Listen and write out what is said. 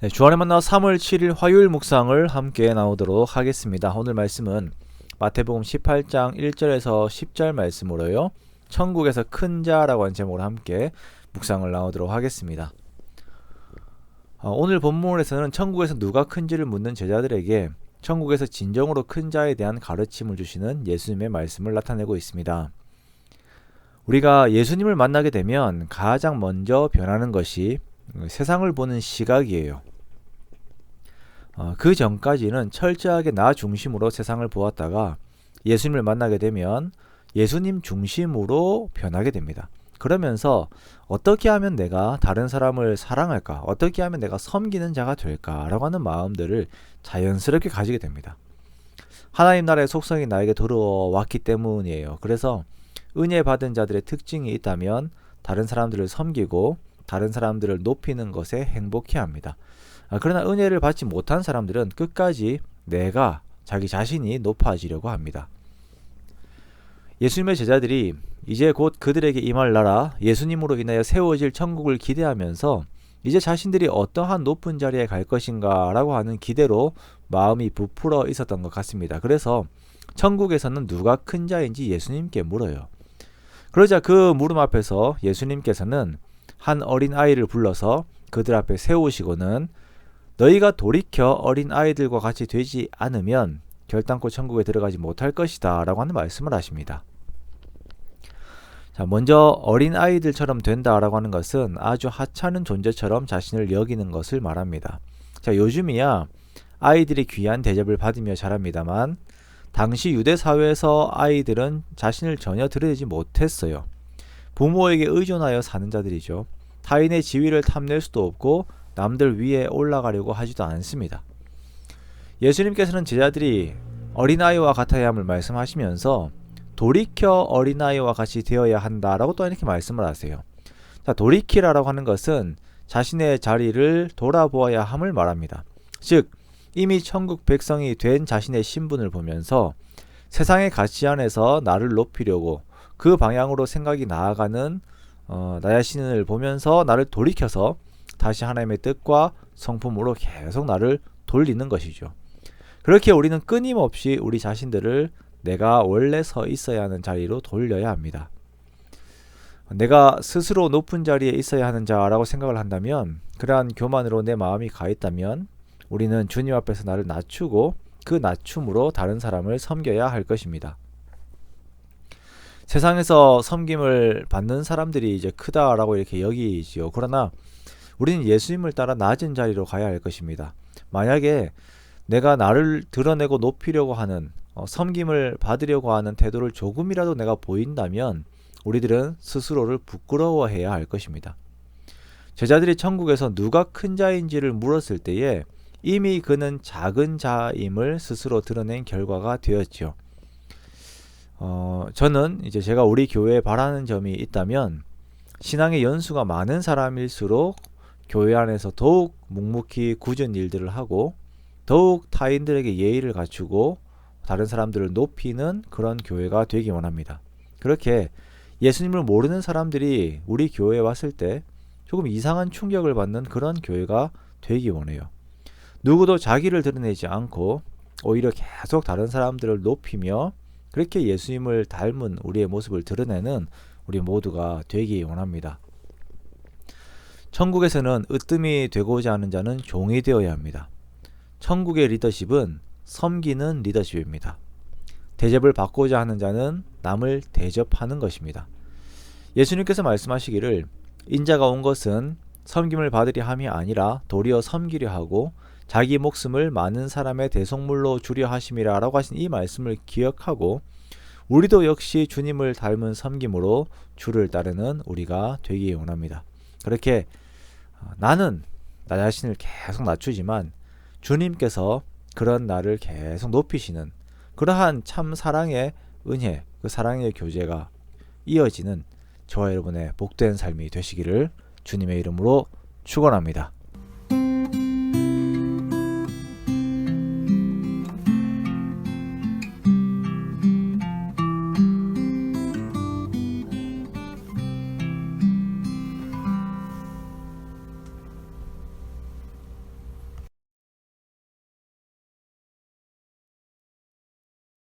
네, 주안의 만나 3월 7일 화요일 묵상을 함께 나오도록 하겠습니다. 오늘 말씀은 마태복음 18장 1절에서 10절 말씀으로요. 천국에서 큰 자라고 하는 제목으로 함께 묵상을 나오도록 하겠습니다. 오늘 본문에서는 천국에서 누가 큰지를 묻는 제자들에게 천국에서 진정으로 큰 자에 대한 가르침을 주시는 예수님의 말씀을 나타내고 있습니다. 우리가 예수님을 만나게 되면 가장 먼저 변하는 것이 세상을 보는 시각이에요. 그 전까지는 철저하게 나 중심으로 세상을 보았다가 예수님을 만나게 되면 예수님 중심으로 변하게 됩니다. 그러면서 어떻게 하면 내가 다른 사람을 사랑할까? 어떻게 하면 내가 섬기는 자가 될까? 라고 하는 마음들을 자연스럽게 가지게 됩니다. 하나님 나라의 속성이 나에게 들어왔기 때문이에요. 그래서 은혜 받은 자들의 특징이 있다면 다른 사람들을 섬기고 다른 사람들을 높이는 것에 행복해합니다. 그러나 은혜를 받지 못한 사람들은 끝까지 내가 자기 자신이 높아지려고 합니다. 예수님의 제자들이 이제 곧 그들에게 임할 나라 예수님으로 인하여 세워질 천국을 기대하면서 이제 자신들이 어떠한 높은 자리에 갈 것인가 라고 하는 기대로 마음이 부풀어 있었던 것 같습니다. 그래서 천국에서는 누가 큰 자인지 예수님께 물어요. 그러자 그 물음 앞에서 예수님께서는 한 어린 아이를 불러서 그들 앞에 세우시고는 너희가 돌이켜 어린 아이들과 같이 되지 않으면 결단코 천국에 들어가지 못할 것이다 라고 하는 말씀을 하십니다. 자, 먼저 어린 아이들처럼 된다라고 하는 것은 아주 하찮은 존재처럼 자신을 여기는 것을 말합니다. 자, 요즘이야 아이들이 귀한 대접을 받으며 자랍니다만 당시 유대 사회에서 아이들은 자신을 전혀 드러내지 못했어요. 부모에게 의존하여 사는 자들이죠. 타인의 지위를 탐낼 수도 없고 남들 위에 올라가려고 하지도 않습니다. 예수님께서는 제자들이 어린아이와 같아야 함을 말씀하시면서 돌이켜 어린아이와 같이 되어야 한다라고 또 이렇게 말씀을 하세요. 자, 돌이키라라고 하는 것은 자신의 자리를 돌아보아야 함을 말합니다. 즉 이미 천국 백성이 된 자신의 신분을 보면서 세상의 가치 안에서 나를 높이려고 그 방향으로 생각이 나아가는 나 자신을 보면서 나를 돌이켜서 다시 하나님의 뜻과 성품으로 계속 나를 돌리는 것이죠. 그렇게 우리는 끊임없이 우리 자신들을 내가 원래 서 있어야 하는 자리로 돌려야 합니다. 내가 스스로 높은 자리에 있어야 하는 자라고 생각을 한다면 그러한 교만으로 내 마음이 가 있다면 우리는 주님 앞에서 나를 낮추고 그 낮춤으로 다른 사람을 섬겨야 할 것입니다. 세상에서 섬김을 받는 사람들이 이제 크다라고 이렇게 여기지요. 그러나 우리는 예수님을 따라 낮은 자리로 가야 할 것입니다. 만약에 내가 나를 드러내고 높이려고 하는 섬김을 받으려고 하는 태도를 조금이라도 내가 보인다면 우리들은 스스로를 부끄러워해야 할 것입니다. 제자들이 천국에서 누가 큰 자인지를 물었을 때에 이미 그는 작은 자임을 스스로 드러낸 결과가 되었죠. 저는 이제 제가 우리 교회에 바라는 점이 있다면 신앙의 연수가 많은 사람일수록 교회 안에서 더욱 묵묵히 굳은 일들을 하고 더욱 타인들에게 예의를 갖추고 다른 사람들을 높이는 그런 교회가 되기 원합니다. 그렇게 예수님을 모르는 사람들이 우리 교회에 왔을 때 조금 이상한 충격을 받는 그런 교회가 되기 원해요. 누구도 자기를 드러내지 않고 오히려 계속 다른 사람들을 높이며 그렇게 예수님을 닮은 우리의 모습을 드러내는 우리 모두가 되기 원합니다. 천국에서는 으뜸이 되고자 하는 자는 종이 되어야 합니다. 천국의 리더십은 섬기는 리더십입니다. 대접을 받고자 하는 자는 남을 대접하는 것입니다. 예수님께서 말씀하시기를 인자가 온 것은 섬김을 받으려 함이 아니라 도리어 섬기려 하고 자기 목숨을 많은 사람의 대속물로 주려 하심이라 라고 하신 이 말씀을 기억하고 우리도 역시 주님을 닮은 섬김으로 주를 따르는 우리가 되기 원합니다. 그렇게 나는 나 자신을 계속 낮추지만 주님께서 그런 나를 계속 높이시는 그러한 참 사랑의 은혜, 그 사랑의 교제가 이어지는 저와 여러분의 복된 삶이 되시기를 주님의 이름으로 축원합니다.